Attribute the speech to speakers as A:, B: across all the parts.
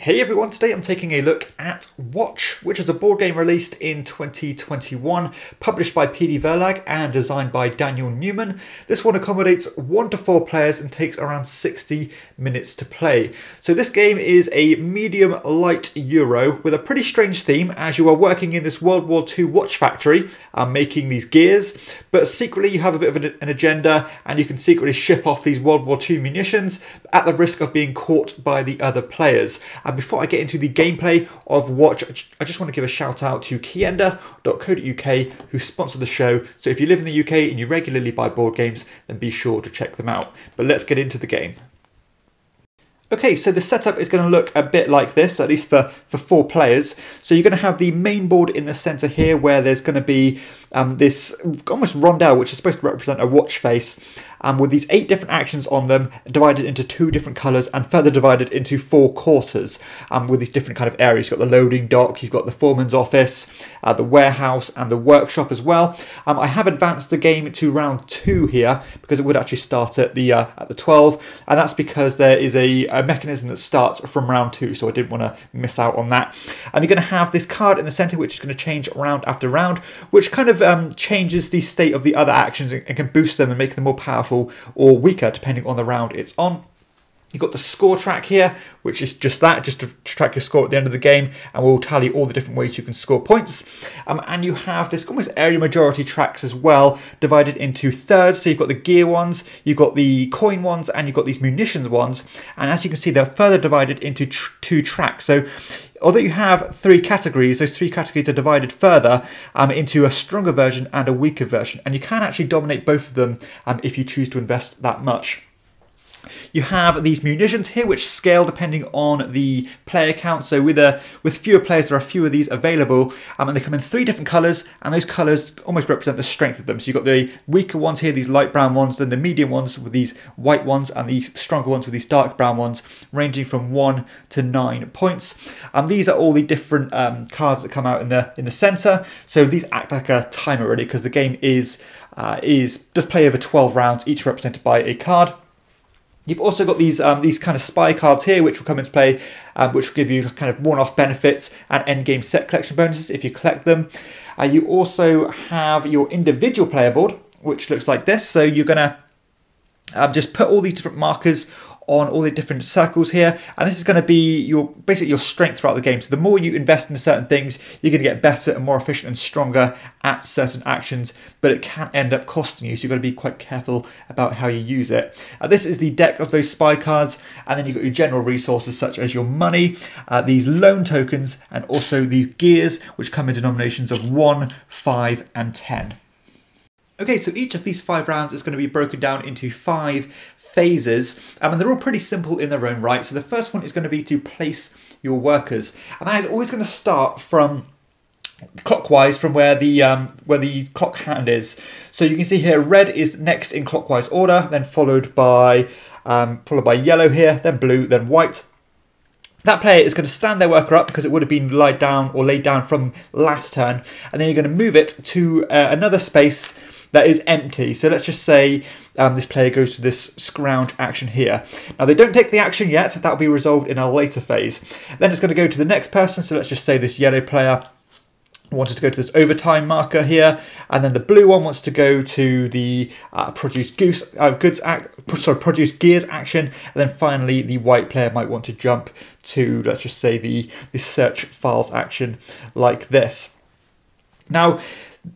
A: Hey everyone, today I'm taking a look at Watch, which is a board game released in 2021, published by PD Verlag and designed by Daniel Newman. This one accommodates 1 to 4 players and takes around 60 minutes to play. So this game is a medium light Euro with a pretty strange theme, as you are working in this World War II watch factory making these gears, but secretly you have a bit of an agenda and you can secretly ship off these World War II munitions at the risk of being caught by the other players. And before I get into the gameplay of Watch, I just want to give a shout out to Kienda.co.uk who sponsored the show. So if you live in the UK and you regularly buy board games, then be sure to check them out. But let's get into the game. Okay, so the setup is going to look a bit like this, at least for 4 players. So you're going to have the main board in the center here, where there's going to be this almost rondelle, which is supposed to represent a watch face, with these 8 different actions on them, divided into 2 different colors and further divided into 4 quarters, with these different kind of areas. You've got the loading dock, you've got the foreman's office, the warehouse and the workshop as well. I have advanced the game to round 2 here because it would actually start at the 12, and that's because there is a mechanism that starts from round 2, so I didn't want to miss out on that. And you're going to have this card in the center, which is going to change round after round, which kind of changes the state of the other actions and can boost them and make them more powerful or weaker depending on the round it's on. You've got the score track here, which is just that, just to track your score at the end of the game, and we'll tally all the different ways you can score points. And you have this almost area majority tracks as well, divided into thirds. So you've got the gear ones, you've got the coin ones, and you've got these munitions ones. And as you can see, they're further divided into 2 tracks. So although you have 3 categories, those 3 categories are divided further into a stronger version and a weaker version. And you can actually dominate both of them if you choose to invest that much. You have these munitions here, which scale depending on the player count. So with fewer players, there are fewer of these available, and they come in 3 different colours, and those colours almost represent the strength of them. So you've got the weaker ones here, these light brown ones, then the medium ones with these white ones, and the stronger ones with these dark brown ones, ranging from 1 to 9 points. These are all the different cards that come out in the centre. So these act like a timer really, because the game does play over 12 rounds, each represented by a card. You've also got these kind of spy cards here, which will come into play, which will give you kind of one-off benefits and endgame set collection bonuses if you collect them. You also have your individual player board, which looks like this. So you're going to just put all these different markers on all the different circles here, and this is going to be basically your strength throughout the game. So the more you invest into certain things, you're going to get better and more efficient and stronger at certain actions, but it can end up costing you, so you've got to be quite careful about how you use it. This is the deck of those spy cards, and then you've got your general resources such as your money, these loan tokens, and also these gears, which come in denominations of 1, 5 and 10. Okay, so each of these 5 rounds is going to be broken down into 5 phases, and they're all pretty simple in their own right. So the first one is going to be to place your workers, and that is always going to start from clockwise from where the clock hand is. So you can see here, red is next in clockwise order, then followed by yellow here, then blue, then white. That player is going to stand their worker up because it would have been laid down from last turn, and then you're going to move it to another space that is empty. So let's just say this player goes to this scrounge action here. Now they don't take the action yet, that will be resolved in a later phase. Then it's going to go to the next person, so let's just say this yellow player wanted to go to this overtime marker here, and then the blue one wants to go to the produce gears action, and then finally the white player might want to jump to, let's just say, the search files action like this. Now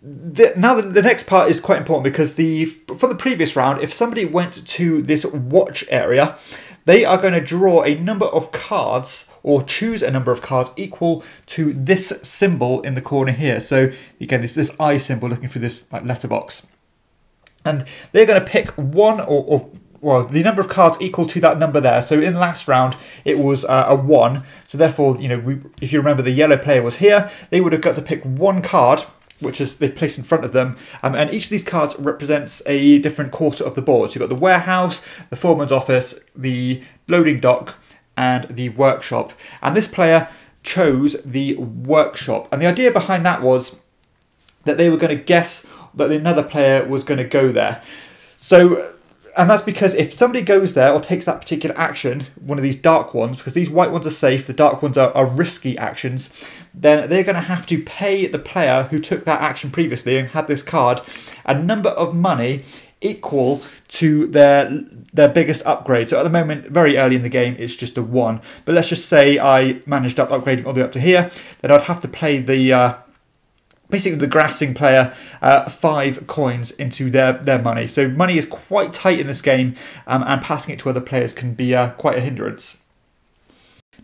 A: the next part is quite important, because for the previous round, if somebody went to this watch area, they are going to draw a number of cards, or choose a number of cards equal to this symbol in the corner here. So again, this eye symbol looking through this letterbox, and they're going to pick one well, the number of cards equal to that number there. So in the last round, it was a 1. So therefore, if you remember, the yellow player was here. They would have got to pick 1 card, which is they place in front of them, and each of these cards represents a different quarter of the board. So you've got the warehouse, the foreman's office, the loading dock, and the workshop. And this player chose the workshop, and the idea behind that was that they were going to guess that another player was going to go there. So And that's because if somebody goes there or takes that particular action, one of these dark ones, because these white ones are safe, the dark ones are risky actions, then they're going to have to pay the player who took that action previously and had this card a number of money equal to their biggest upgrade. So at the moment, very early in the game, it's just a 1. But let's just say I managed up upgrading all the way up to here, then I'd have to play the basically the grassing player 5 coins into their money. So money is quite tight in this game, and passing it to other players can be quite a hindrance.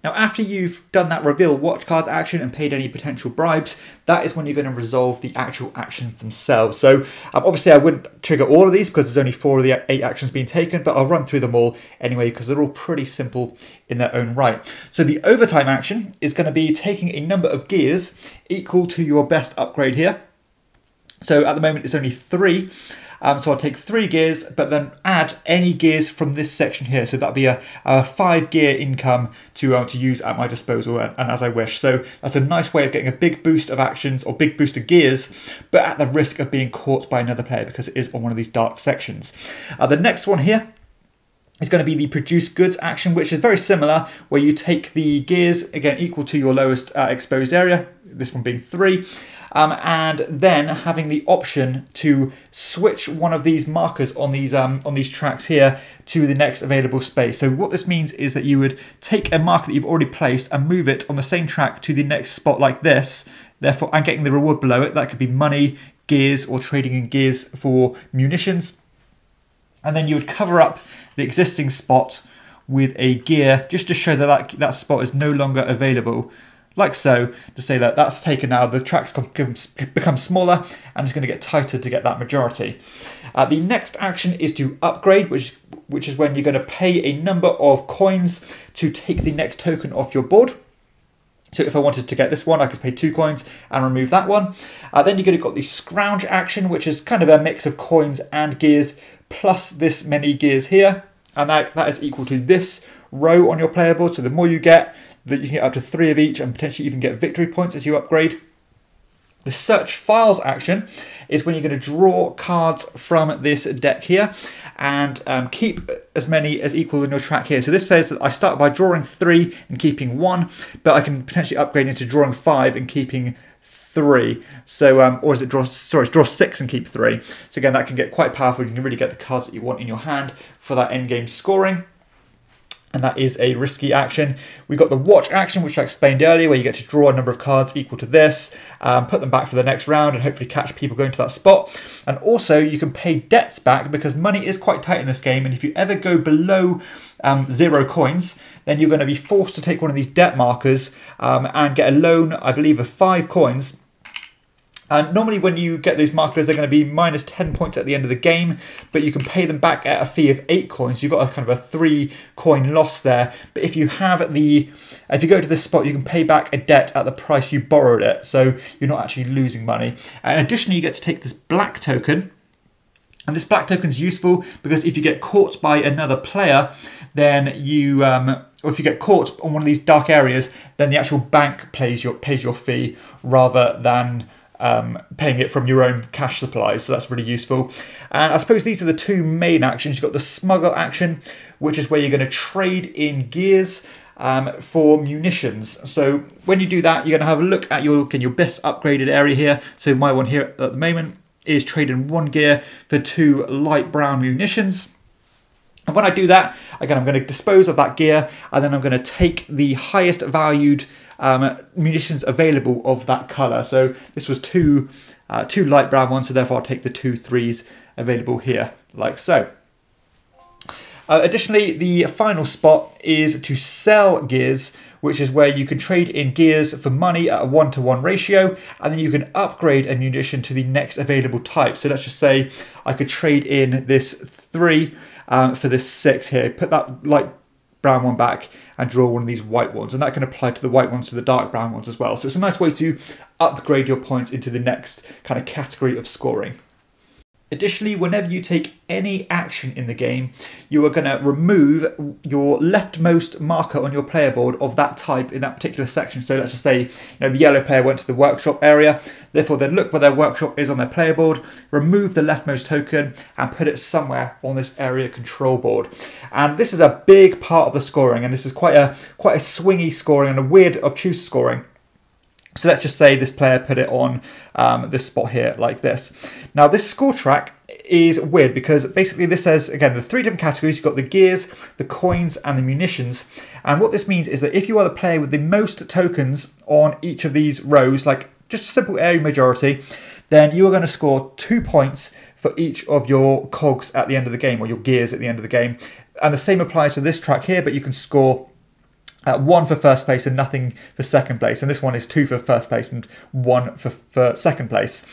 A: Now, after you've done that reveal watch cards action and paid any potential bribes, that is when you're going to resolve the actual actions themselves. So obviously I wouldn't trigger all of these because there's only 4 of the 8 actions being taken, but I'll run through them all anyway because they're all pretty simple in their own right. So the overtime action is going to be taking a number of gears equal to your best upgrade here. So at the moment it's only 3. So I'll take 3 gears, but then add any gears from this section here. So that'll be a 5 gear income to use at my disposal and as I wish. So that's a nice way of getting a big boost of actions or big boost of gears, but at the risk of being caught by another player because it is on one of these dark sections. The next one here is going to be the produce goods action, which is very similar, where you take the gears, again, equal to your lowest exposed area, this one being 3, and then having the option to switch one of these markers on these tracks here to the next available space. So what this means is that you would take a marker that you've already placed and move it on the same track to the next spot like this, therefore, and getting the reward below it. That could be money, gears, or trading in gears for munitions. And then you would cover up the existing spot with a gear just to show that that spot is no longer available. Like so, to say that that's taken now, the tracks become smaller and it's going to get tighter to get that majority. The next action is to upgrade, which is when you're going to pay a number of coins to take the next token off your board. So if I wanted to get this one, I could pay 2 coins and remove that one. Then you're going to got the scrounge action, which is kind of a mix of coins and gears, plus this many gears here. And that is equal to this row on your player board. So the more you get, that you can get up to 3 of each and potentially even get victory points as you upgrade. The search files action is when you're going to draw cards from this deck here and keep as many as equal in your track here. So this says that I start by drawing 3 and keeping 1, but I can potentially upgrade into drawing 5 and keeping 3. So, or is it draw 6 and keep 3. So again, that can get quite powerful. You can really get the cards that you want in your hand for that endgame scoring. And that is a risky action. We got the watch action, which I explained earlier, where you get to draw a number of cards equal to this, put them back for the next round and hopefully catch people going to that spot. And also you can pay debts back because money is quite tight in this game. And if you ever go below 0 coins, then you're going to be forced to take one of these debt markers and get a loan, I believe, of 5 coins. And normally when you get those markers, they're going to be minus 10 points at the end of the game, but you can pay them back at a fee of 8 coins. You've got a kind of a 3 coin loss there. But if you if you go to this spot, you can pay back a debt at the price you borrowed it. So you're not actually losing money. And additionally, you get to take this black token. And this black token is useful because if you get caught by another player, then you, or if you get caught on one of these dark areas, then the actual bank pays your fee rather than paying it from your own cash supplies. So that's really useful. And I suppose these are the 2 main actions. You've got the smuggle action, which is where you're going to trade in gears for munitions. So when you do that, you're going to have a look at your best upgraded area here. So my one here at the moment is trading 1 gear for 2 light brown munitions. And when I do that, again, I'm going to dispose of that gear, and then I'm going to take the highest valued munitions available of that colour. So this was 2 light brown ones, so therefore I'll take the 2 3s available here, like so. Additionally, the final spot is to sell gears, which is where you can trade in gears for money at a 1-to-1 ratio, and then you can upgrade a munition to the next available type. So let's just say I could trade in this 3 for this 6 here, put that light brown one back and draw one of these white ones, and that can apply to the white ones to the dark brown ones as well. So it's a nice way to upgrade your points into the next kind of category of scoring. Additionally, whenever you take any action in the game, you are going to remove your leftmost marker on your player board of that type in that particular section. So let's just say the yellow player went to the workshop area, therefore they'd look where their workshop is on their player board, remove the leftmost token and put it somewhere on this area control board. And this is a big part of the scoring, and this is quite a swingy scoring and a weird obtuse scoring. So let's just say this player put it on this spot here like this. Now this score track is weird because basically this says, again, the 3 different categories. You've got the gears, the coins and the munitions. And what this means is that if you are the player with the most tokens on each of these rows, like just a simple area majority, then you are going to score 2 points for each of your cogs at the end of the game, or your gears at the end of the game. And the same applies to this track here, but you can score 1 for first place and nothing for second place. And this one is 2 for first place and 1 for second place.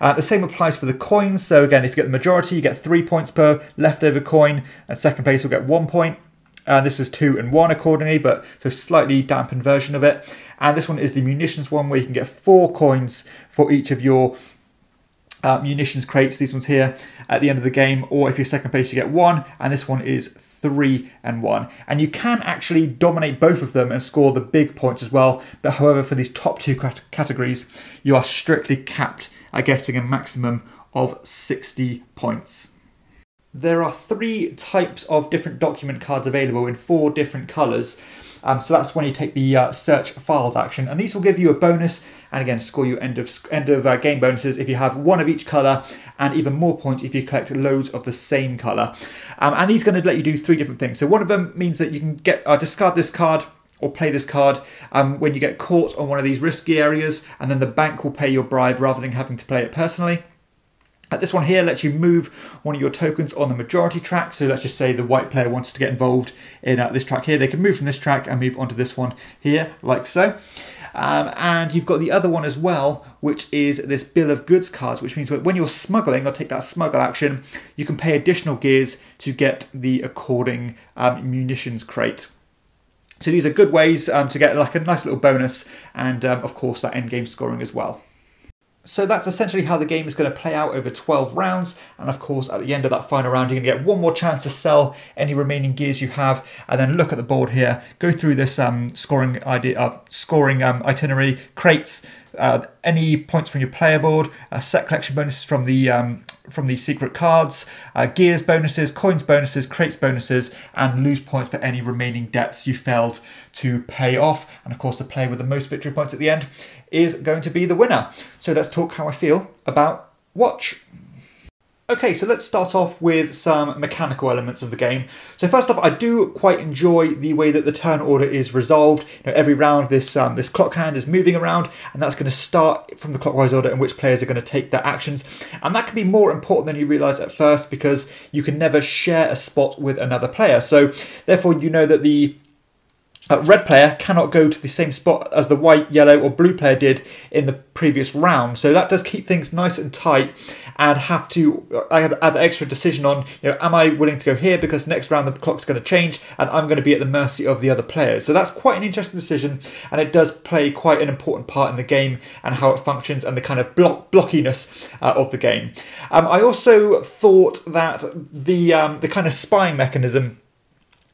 A: The same applies for the coins. So again, if you get the majority, you get 3 points per leftover coin, and second place will get 1 point. This is 2 and 1 accordingly, but so slightly dampened version of it. And this one is the munitions one, where you can get 4 coins for each of your munitions crates, these ones here, at the end of the game. Or if you're second place, you get 1, and this one is 3 and 1. And you can actually dominate both of them and score the big points as well. But however, for these top 2 categories, you are strictly capped at getting a maximum of 60 points. There are 3 types of different document cards available in 4 different colours. So that's when you take the search files action, and these will give you a bonus and again score you end of game bonuses if you have 1 of each colour, and even more points if you collect loads of the same colour. And these are going to let you do 3 different things. So one of them means that you can get discard this card or play this card when you get caught on one of these risky areas, and then the bank will pay your bribe rather than having to play it personally. This one here lets you move one of your tokens on the majority track. So let's just say the white player wants to get involved in this track here. They can move from this track and move onto this one here, like so. And you've got the other one as well, which is this bill of goods cards, which means that when you're smuggling or take that smuggle action, you can pay additional gears to get the according munitions crate. So these are good ways to get like a nice little bonus, and of course that end game scoring as well. So that's essentially how the game is going to play out over 12 rounds. And of course, at the end of that final round, you're going to get 1 more chance to sell any remaining gears you have, and then look at the board here, go through this scoring itinerary, crates, any points from your player board, set collection bonuses from the secret cards, gears bonuses, coins bonuses, crates bonuses, and lose points for any remaining debts you failed to pay off. And of course, the player with the most victory points at the end is going to be the winner. So let's talk how I feel about Watch. Okay, so let's start off with some mechanical elements of the game. So first off, I do quite enjoy the way that the turn order is resolved. Every round this clock hand is moving around, and that's going to start from the clockwise order in which players are going to take their actions. And that can be more important than you realise at first, because you can never share a spot with another player. So therefore, you know that the red player cannot go to the same spot as the white, yellow or blue player did in the previous round. So that does keep things nice and tight, and I have the extra decision on, am I willing to go here because next round the clock's going to change and I'm going to be at the mercy of the other players. So that's quite an interesting decision, and it does play quite an important part in the game and how it functions and the kind of blockiness of the game. I also thought that the kind of spying mechanism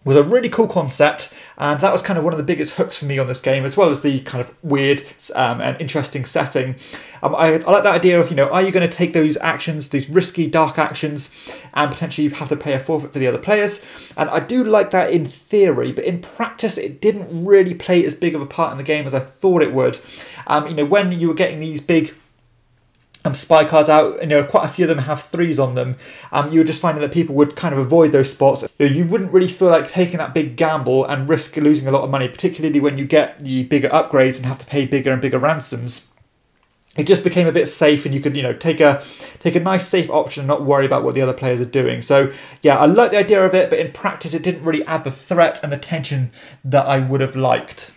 A: was a really cool concept, and that was kind of one of the biggest hooks for me on this game, as well as the kind of weird and interesting setting. I like that idea of, are you going to take those actions, these risky dark actions, and potentially have to pay a forfeit for the other players? And I do like that in theory, but in practice it didn't really play as big of a part in the game as I thought it would. When you were getting these big spy cards out, quite a few of them have 3s on them, you were just finding that people would kind of avoid those spots. You wouldn't really feel like taking that big gamble and risk losing a lot of money, particularly when you get the bigger upgrades and have to pay bigger and bigger ransoms. It just became a bit safe, and you could take a nice safe option and not worry about what the other players are doing. So yeah, I like the idea of it, but in practice it didn't really add the threat and the tension that I would have liked.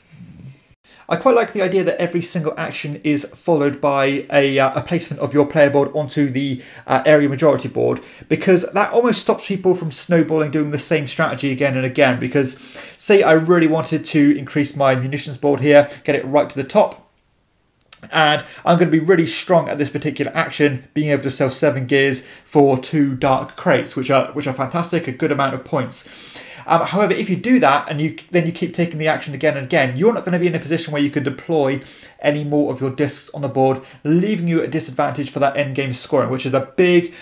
A: I quite like the idea that every single action is followed by a placement of your player board onto the area majority board, because that almost stops people from snowballing doing the same strategy again and again. Because say I really wanted to increase my munitions board here, get it right to the top, And I'm going to be really strong at this particular action, being able to sell 7 gears for 2 dark crates, which are fantastic, a good amount of points. However, if you do that and then you keep taking the action again and again, you're not going to be in a position where you can deploy any more of your discs on the board, leaving you at a disadvantage for that end game scoring, which is a big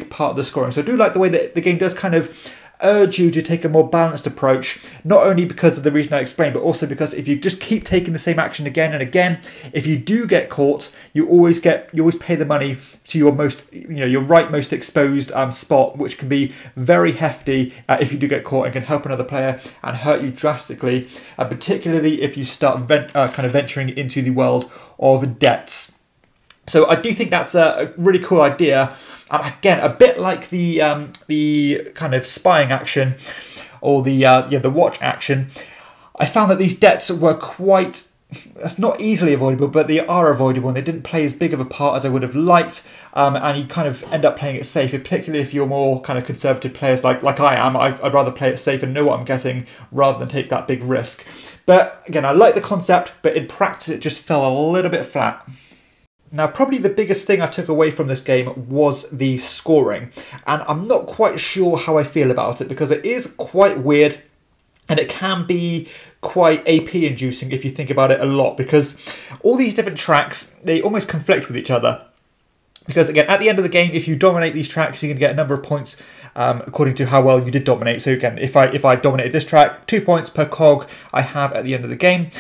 A: part of the scoring. So I do like the way that the game does kind of urge you to take a more balanced approach, not only because of the reason I explained, but also because if you just keep taking the same action again and again, if you do get caught, you always pay the money to your your rightmost exposed spot, which can be very hefty if you do get caught, and can help another player and hurt you drastically, particularly if you start kind of venturing into the world of debts. So I do think that's a really cool idea. Again, a bit like the kind of spying action or the watch action. I found that these debts were that's not easily avoidable, but they are avoidable, and they didn't play as big of a part as I would have liked. And you kind of end up playing it safe, particularly if you're more kind of conservative players like I am. I'd rather play it safe and know what I'm getting rather than take that big risk. But again, I like the concept, but in practice it just fell a little bit flat. Now, probably the biggest thing I took away from this game was the scoring, and I'm not quite sure how I feel about it, because it is quite weird and it can be quite AP inducing if you think about it a lot, because all these different tracks, they almost conflict with each other. Because again, at the end of the game, if you dominate these tracks, you're going to get a number of points according to how well you did dominate. So again, if I dominated this track, 2 points per cog I have at the end of the game,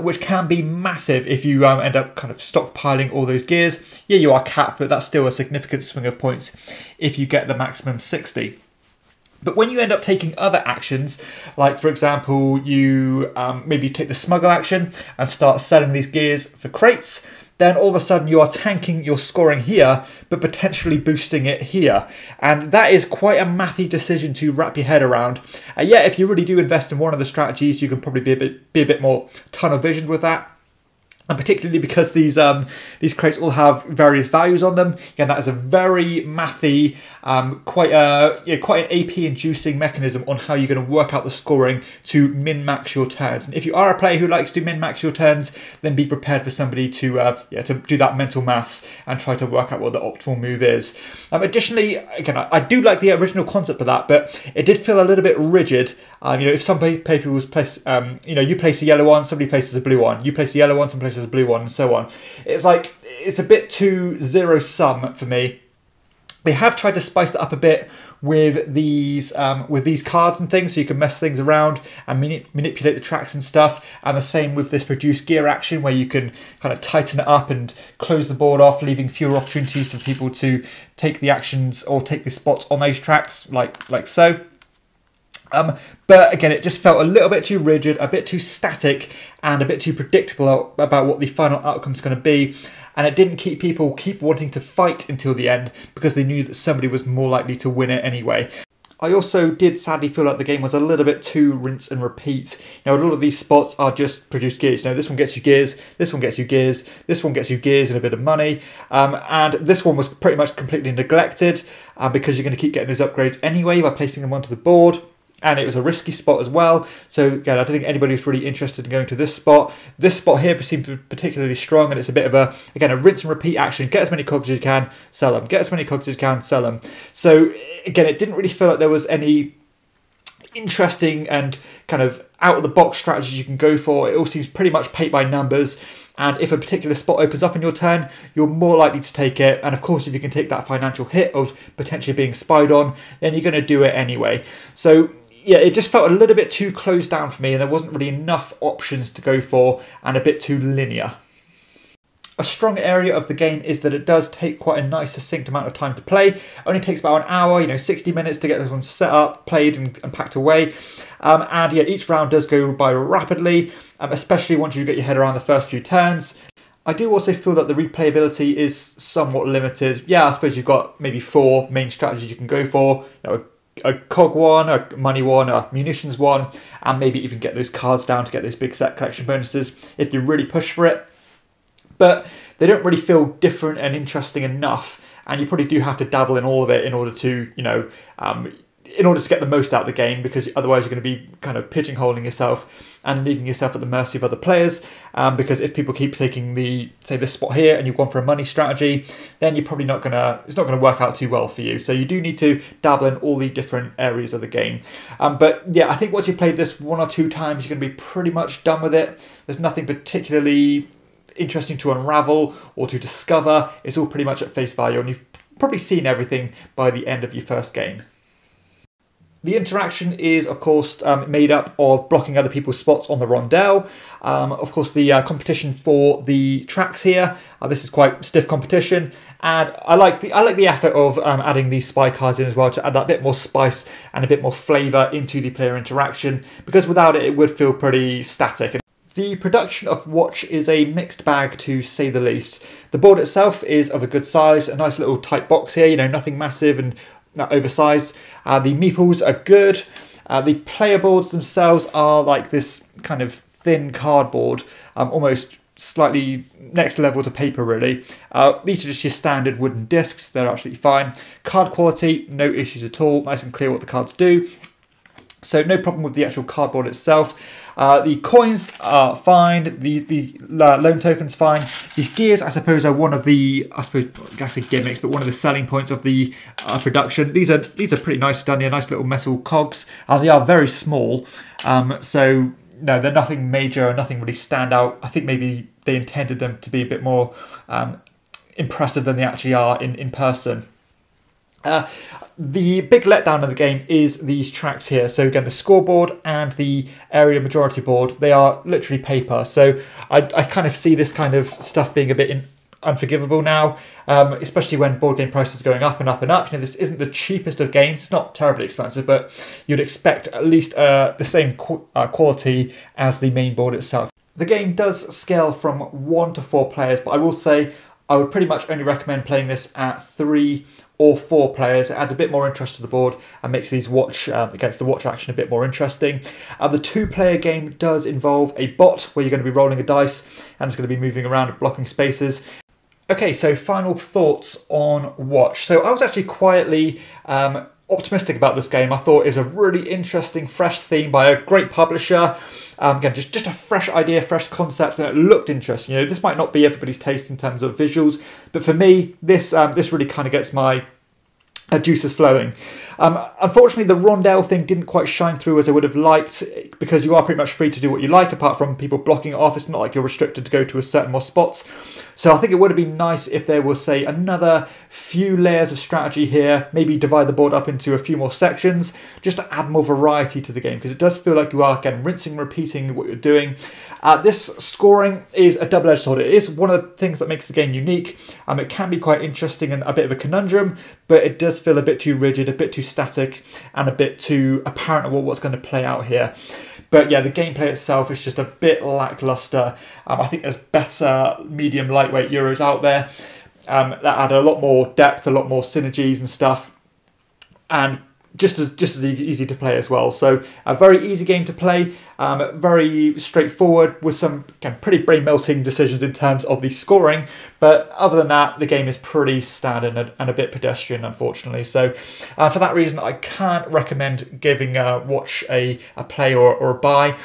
A: which can be massive if you end up kind of stockpiling all those gears. Yeah, you are capped, but that's still a significant swing of points if you get the maximum 60. But when you end up taking other actions, like for example, you maybe take the smuggle action and start selling these gears for crates, then all of a sudden you are tanking your scoring here, but potentially boosting it here. And that is quite a mathy decision to wrap your head around. Yeah, if you really do invest in one of the strategies, you can probably be a bit more tunnel visioned with that. And particularly because these crates all have various values on them. Again, that is a very mathy, quite an AP inducing mechanism on how you're going to work out the scoring to min-max your turns. And if you are a player who likes to min-max your turns, then be prepared for somebody to do that mental maths and try to work out what the optimal move is. Additionally, again, I do like the original concept of that, but it did feel a little bit rigid. If some people place, you place a yellow one, somebody places a blue one. You place a yellow one, somebody places a blue one, and so on. It's like, it's a bit too zero-sum for me. They have tried to spice it up a bit with these cards and things, so you can mess things around and manipulate the tracks and stuff. And the same with this produce gear action, where you can kind of tighten it up and close the board off, leaving fewer opportunities for people to take the actions or take the spots on those tracks, like so. But again, it just felt a little bit too rigid, a bit too static, and a bit too predictable about what the final outcome is going to be. And it didn't keep people wanting to fight until the end, because they knew that somebody was more likely to win it anyway. I also did sadly feel like the game was a little bit too rinse and repeat. A lot of these spots are just produce gears. This one gets you gears, this one gets you gears, this one gets you gears and a bit of money. And this one was pretty much completely neglected because you're going to keep getting those upgrades anyway by placing them onto the board. And it was a risky spot as well. So again, I don't think anybody was really interested in going to this spot. This spot here seemed particularly strong, and it's a bit of a rinse and repeat action. Get as many cogs as you can, sell them. Get as many cogs as you can, sell them. So again, it didn't really feel like there was any interesting and kind of out of the box strategies you can go for. It all seems pretty much paint by numbers. And if a particular spot opens up in your turn, you're more likely to take it. And of course, if you can take that financial hit of potentially being spied on, then you're going to do it anyway. So yeah, it just felt a little bit too closed down for me, and there wasn't really enough options to go for, and a bit too linear. A strong area of the game is that it does take quite a nice succinct amount of time to play. It only takes about an hour, 60 minutes to get this one set up, played and packed away. And yeah, each round does go by rapidly, especially once you get your head around the first few turns. I do also feel that the replayability is somewhat limited. Yeah, I suppose you've got maybe 4 main strategies you can go for. A cog one, a money one, a munitions one, and maybe even get those cards down to get those big set collection bonuses if you really push for it. But they don't really feel different and interesting enough, and you probably do have to dabble in all of it in order to, in order to get the most out of the game, because otherwise you're going to be kind of pigeonholing yourself and leaving yourself at the mercy of other players. Because if people keep taking say this spot here and you've gone for a money strategy, then you're probably it's not going to work out too well for you. So you do need to dabble in all the different areas of the game. But yeah, I think once you've played this 1 or 2 times, you're going to be pretty much done with it. There's nothing particularly interesting to unravel or to discover. It's all pretty much at face value, and you've probably seen everything by the end of your first game. The interaction is, of course, made up of blocking other people's spots on the rondel. Of course, the competition for the tracks here. This is quite stiff competition, and I like the effort of adding these spy cards in as well to add that bit more spice and a bit more flavour into the player interaction. Because without it, it would feel pretty static. The production of Watch is a mixed bag, to say the least. The board itself is of a good size, a nice little tight box here. Nothing massive and oversized. The meeples are good. The player boards themselves are like this kind of thin cardboard, almost slightly next level to paper really. These are just your standard wooden discs. They're absolutely fine. Card quality, no issues at all. Nice and clear what the cards do. So no problem with the actual cardboard itself. The coins are fine. The loan token's fine. These gears, I suppose, are one of the, I guess, gimmicks, but one of the selling points of the production. These are pretty nice done here. Nice little metal cogs. They are very small. So no, they're nothing major or nothing really stand out. I think maybe they intended them to be a bit more impressive than they actually are in person. The big letdown of the game is these tracks here. So again, the scoreboard and the area majority board, they are literally paper. So I kind of see this kind of stuff being a bit unforgivable now, especially when board game prices are going up and up and up. This isn't the cheapest of games. It's not terribly expensive, but you'd expect at least the same quality as the main board itself. The game does scale from 1 to 4 players, but I will say I would pretty much only recommend playing this at 3 or 4 players. It adds a bit more interest to the board and makes these Watch against the Watch action a bit more interesting. The 2-player game does involve a bot where you're going to be rolling a dice and it's going to be moving around and blocking spaces. Okay, so final thoughts on Watch. So I was actually quietly optimistic about this game. I thought it was a really interesting, fresh theme by a great publisher. Again, just a fresh idea, fresh concept, and it looked interesting. This might not be everybody's taste in terms of visuals, but for me, this really kind of gets my juices flowing. Unfortunately, the rondel thing didn't quite shine through as I would have liked, because you are pretty much free to do what you like, apart from people blocking it off. It's not like you're restricted to go to a certain more spots. So I think it would have been nice if there was, say, another few layers of strategy here, maybe divide the board up into a few more sections, just to add more variety to the game, because it does feel like you are, again, rinsing and repeating what you're doing. This scoring is a double-edged sword. It is one of the things that makes the game unique. It can be quite interesting and a bit of a conundrum, but it does feel a bit too rigid, a bit too static, and a bit too apparent of what's going to play out here. But yeah, the gameplay itself is just a bit lackluster. I think there's better medium lightweight Euros out there that add a lot more depth, a lot more synergies and stuff, and just as easy to play as well. So a very easy game to play, very straightforward with some pretty brain-melting decisions in terms of the scoring. But other than that, the game is pretty standard and a bit pedestrian, unfortunately. So for that reason, I can't recommend giving Watch a play or a buy.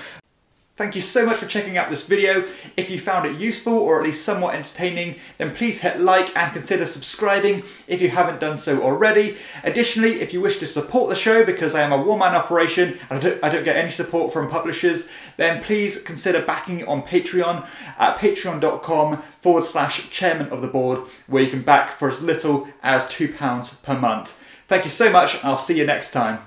A: Thank you so much for checking out this video. If you found it useful or at least somewhat entertaining, then please hit like and consider subscribing if you haven't done so already. Additionally, if you wish to support the show, because I am a one-man operation and I don't get any support from publishers, then please consider backing on Patreon at patreon.com/chairman of the board, where you can back for as little as £2 per month. Thank you so much, and I'll see you next time.